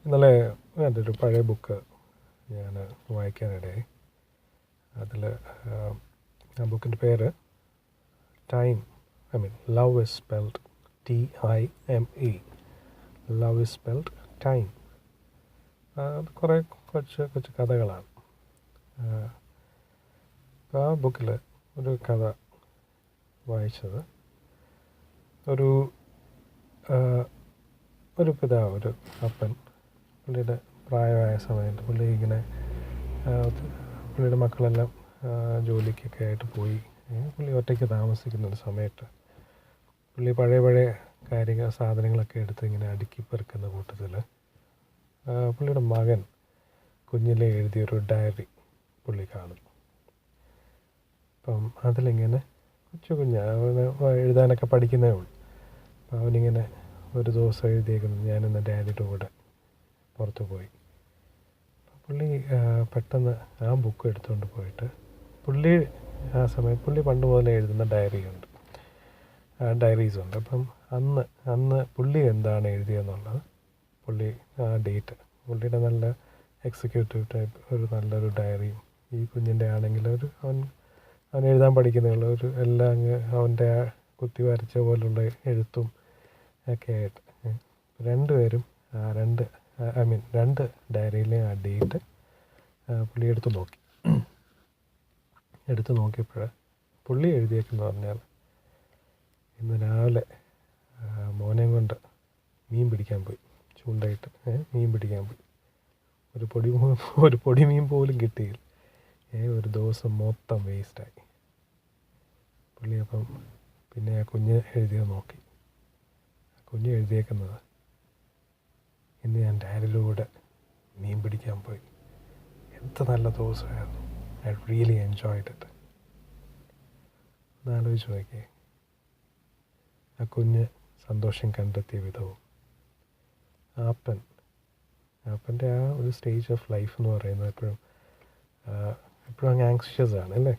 ഇന്നലെ എൻ്റെ ഒരു പഴയ ബുക്ക് ഞാൻ വായിക്കാനിടയായി. അതിൽ ആ ബുക്കിൻ്റെ പേര് love is spelled TIME. Love is spelled time. അത് കുറേ കൊച്ചു കഥകളാണ്. അപ്പോൾ ആ ബുക്കിൽ ഒരു കഥ വായിച്ചത് ഒരു പിതാവ്, ഒരു അപ്പൻ, പുള്ളിയുടെ പ്രായമായ സമയത്ത് പുള്ളി ഇങ്ങനെ പുള്ളിയുടെ മക്കളെല്ലാം ജോലിക്കൊക്കെ ആയിട്ട് പോയി. പുള്ളി ഒറ്റയ്ക്ക് താമസിക്കുന്നൊരു സമയത്ത് പുള്ളി പഴയ സാധനങ്ങളൊക്കെ എടുത്ത് ഇങ്ങനെ അടുക്കി പെറുക്കുന്ന കൂട്ടത്തിൽ പുള്ളിയുടെ മകൻ കുഞ്ഞിലെ എഴുതിയൊരു ഡയറി പുള്ളി കാണുന്നു. അപ്പം അതിലിങ്ങനെ എഴുതാനൊക്കെ പഠിക്കുന്നേ ഉള്ളൂ. അപ്പം അവനിങ്ങനെ ഒരു ദിവസം എഴുതിയേക്കുന്നത്, ഞാനിന്ന് ഡാഡിയുടെ കൂടെ പുറത്ത് പോയി. പുള്ളി പെട്ടെന്ന് ആ ബുക്ക് എടുത്തുകൊണ്ട് പോയിട്ട് ആ സമയം പുള്ളി പണ്ട് മുതലേ എഴുതുന്ന ഡയറീസ് ഉണ്ട്. അപ്പം അന്ന് പുള്ളി എന്താണ് എഴുതിയെന്നുള്ളത് പുള്ളി ആ ഡേറ്റ്, പുള്ളിയുടെ നല്ല എക്സിക്യൂട്ടീവ് ടൈപ്പ് നല്ലൊരു ഡയറിയും, ഈ കുഞ്ഞിൻ്റെ ആണെങ്കിൽ അവൻ എഴുതാൻ പഠിക്കുന്നേ ഒരു എല്ലാം അങ്ങ് അവൻ്റെ കുത്തി വരച്ച പോലുള്ള എഴുത്തും ഒക്കെ ആയിട്ട് രണ്ടുപേരും രണ്ട് ഡയറിയിലെ ആ ഡേറ്റ് പുള്ളി എടുത്ത് നോക്കിയപ്പോൾ പുള്ളി എഴുതിയേക്കെന്ന് പറഞ്ഞാൽ, ഇന്ന് രാവിലെ മോനെയും കൊണ്ട് മീൻ പിടിക്കാൻ പോയി, ചൂണ്ടയിട്ട് മീൻ പിടിക്കാൻ പോയി, ഒരു പൊടി മീൻ പോലും കിട്ടിയില്ല. ഒരു ദിവസം മൊത്തം വേസ്റ്റായി. പുള്ളി അപ്പം പിന്നെ ആ കുഞ്ഞ് എഴുതിയത് നോക്കി. കുഞ്ഞ് എഴുതിയേക്കുന്നത്, ഇന്ന് ഞാൻ ഡാഡിയുടെ മീൻ പിടിക്കാൻ പോയി, എന്ത് നല്ല ദിവസമായിരുന്നു, ഐ റിയലി എൻജോയ്ഡ് ഇറ്റ്. ഒന്നാലോചിച്ച് നോക്കിയേ, ആ കുഞ്ഞ് സന്തോഷം കണ്ടെത്തിയ വിധവും അപ്പൻ്റെ ആ ഒരു സ്റ്റേജ് ഓഫ് ലൈഫ് എന്ന് പറയുന്നത് എപ്പോഴും അങ്ങ് ആങ്ഷ്യസ് ആണ് അല്ലേ.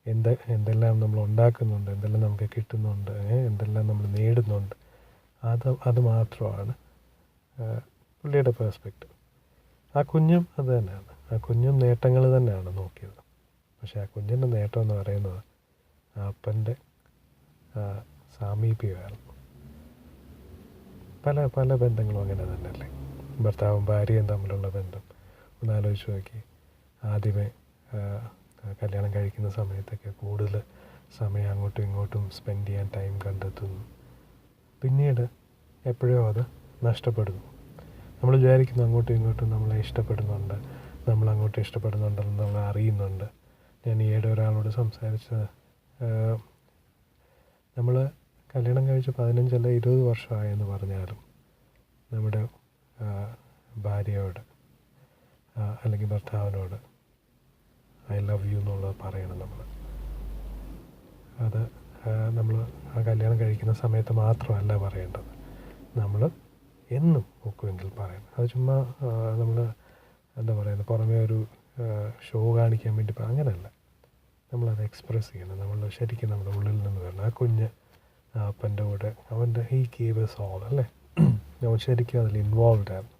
എന്തെല്ലാം നമ്മൾ ഉണ്ടാക്കുന്നുണ്ട്, എന്തെല്ലാം നമുക്ക് കിട്ടുന്നുണ്ട്, എന്തെല്ലാം നമ്മൾ നേടുന്നുണ്ട്, അത് മാത്രമാണ് പുള്ളിയുടെ പേഴ്സ്പെക്റ്റീവ്. ആ കുഞ്ഞും അത് തന്നെയാണ്, ആ കുഞ്ഞും നേട്ടങ്ങൾ തന്നെയാണ് നോക്കിയത്. പക്ഷേ ആ കുഞ്ഞിൻ്റെ നേട്ടം എന്ന് പറയുന്നത് ആ അപ്പൻ്റെ സാമീപ്യമായിരുന്നു. പല ബന്ധങ്ങളും അങ്ങനെ തന്നെയല്ലേ, ഭർത്താവും ഭാര്യയും തമ്മിലുള്ള ബന്ധം ഒന്നാലോചിച്ച് നോക്കി. ആദ്യമേ കല്യാണം കഴിക്കുന്ന സമയത്തൊക്കെ കൂടുതൽ സമയം അങ്ങോട്ടും ഇങ്ങോട്ടും സ്പെൻഡ് ചെയ്യാൻ ടൈം കണ്ടെത്തുന്നു. പിന്നീട് എപ്പോഴോ അത് നഷ്ടപ്പെടുന്നു. നമ്മൾ വിചാരിക്കുന്നു അങ്ങോട്ടും ഇങ്ങോട്ടും നമ്മളെ ഇഷ്ടപ്പെടുന്നുണ്ട്, നമ്മളങ്ങോട്ടും ഇഷ്ടപ്പെടുന്നുണ്ടെന്ന് നമ്മൾ അറിയുന്നുണ്ട്. ഞാൻ ഈയിടെ ഒരാളോട് സംസാരിച്ചത്, നമ്മൾ കല്യാണം കഴിച്ച് 15 അല്ല 20 വർഷമായെന്ന് പറഞ്ഞാലും നമ്മുടെ ഭാര്യയോട് അല്ലെങ്കിൽ ഭർത്താവിനോട് ഐ ലവ് യു എന്നുള്ളത് പറയണം. നമ്മൾ ആ കല്യാണം കഴിക്കുന്ന സമയത്ത് മാത്രമല്ല പറയേണ്ടത്, നമ്മൾ എന്നും ഒക്കുമെങ്കിൽ പറയണം. അത് ചുമ്മാ നമ്മൾ എന്താ പറയുന്നത്, പുറമേ ഒരു ഷോ കാണിക്കാൻ വേണ്ടി അങ്ങനെയല്ല, നമ്മളത് എക്സ്പ്രസ് ചെയ്യണം. നമ്മൾ ശരിക്കും നമ്മുടെ ഉള്ളിൽ നിന്ന് വരണം. ആ കുഞ്ഞ് അപ്പൻ്റെ കൂടെ ഹീ ഗേവ് us all അല്ലേ, നമ്മൾ ശരിക്കും അതിൽ ഇൻവോൾവ് ആയിരുന്നു.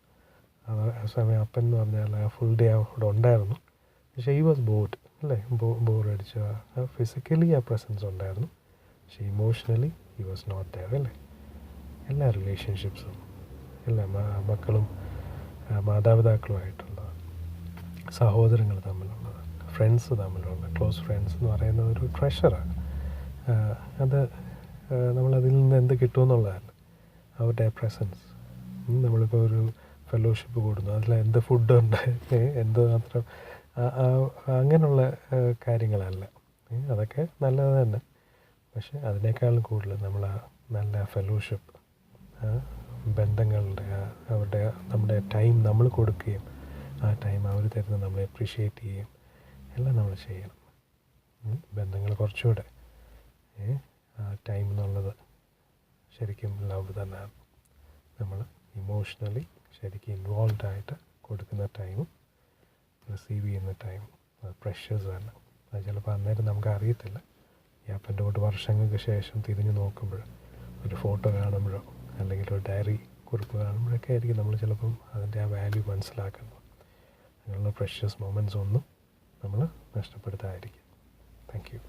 ആ സമയം അപ്പൻ എന്ന് പറഞ്ഞാൽ ആ ഫുൾ ഡേ അവിടെ ഉണ്ടായിരുന്നു. പക്ഷേ ഹി വാസ് ബോർഡ് അല്ലേ, ബോറടിച്ച. ഫിസിക്കലി ആ പ്രസൻസ് ഉണ്ടായിരുന്നു, പക്ഷേ emotionally he was not there അല്ലേ. എല്ലാ റിലേഷൻഷിപ്സും, എല്ലാ മക്കളും മാതാപിതാക്കളുമായിട്ടുള്ളത്, സഹോദരങ്ങൾ തമ്മിലുള്ളത്, ഫ്രണ്ട്സ് തമ്മിലുള്ള, ക്ലോസ് ഫ്രണ്ട്സ് എന്ന് പറയുന്നത് ഒരു ട്രഷറാണ്. അത് നമ്മളതിൽ നിന്ന് എന്ത് കിട്ടുമെന്നുള്ളതല്ല, അവരുടെ പ്രസൻസ്. നമ്മളിപ്പോൾ ഒരു ഫെലോഷിപ്പ് കൂടുന്നു, അതിൽ എന്ത് ഫുഡുണ്ട്, എന്ത് മാത്രം, അങ്ങനെയുള്ള കാര്യങ്ങളല്ല. അതൊക്കെ നല്ലത് തന്നെ. പക്ഷെ അതിനേക്കാളും കൂടുതൽ നമ്മൾ ആ നല്ല ഫെലോഷിപ്പ്, ബന്ധങ്ങളുടെ നമ്മുടെ ടൈം നമ്മൾ കൊടുക്കുകയും ആ ടൈം അവർ തരുന്ന നമ്മളെ അപ്രീഷിയേറ്റ് ചെയ്യുകയും എല്ലാം നമ്മൾ ചെയ്യണം. ബന്ധങ്ങൾ കുറച്ചുകൂടെ ടൈം എന്നുള്ളത് ശരിക്കും ലവ് തന്നെയാണ്. നമ്മൾ ഇമോഷണലി ശരിക്കും ഇൻവോൾവ് ആയിട്ട് കൊടുക്കുന്ന ടൈമും റിസീവ് ചെയ്യുന്ന ടൈമും അത് പ്രഷ്യസ് തന്നെ. അത് ചിലപ്പോൾ അന്നേരം നമുക്ക് അറിയത്തില്ല. ഈ അപ്പൻ്റെ കൂട്ട് വർഷങ്ങൾക്ക് ശേഷം തിരിഞ്ഞ് നോക്കുമ്പോൾ, ഒരു ഫോട്ടോ കാണുമ്പോഴോ അല്ലെങ്കിൽ ഒരു ഡയറി കുറിപ്പ് കാണുമ്പോഴൊക്കെ ആയിരിക്കും നമ്മൾ ചിലപ്പം അതിൻ്റെ ആ വാല്യൂ മനസ്സിലാക്കുന്നത്. അങ്ങനെയുള്ള പ്രഷ്യസ് മൊമെൻറ്റ്സ് ഒന്നും നമ്മൾ നഷ്ടപ്പെടുത്താതിരിക്കും. Thank you.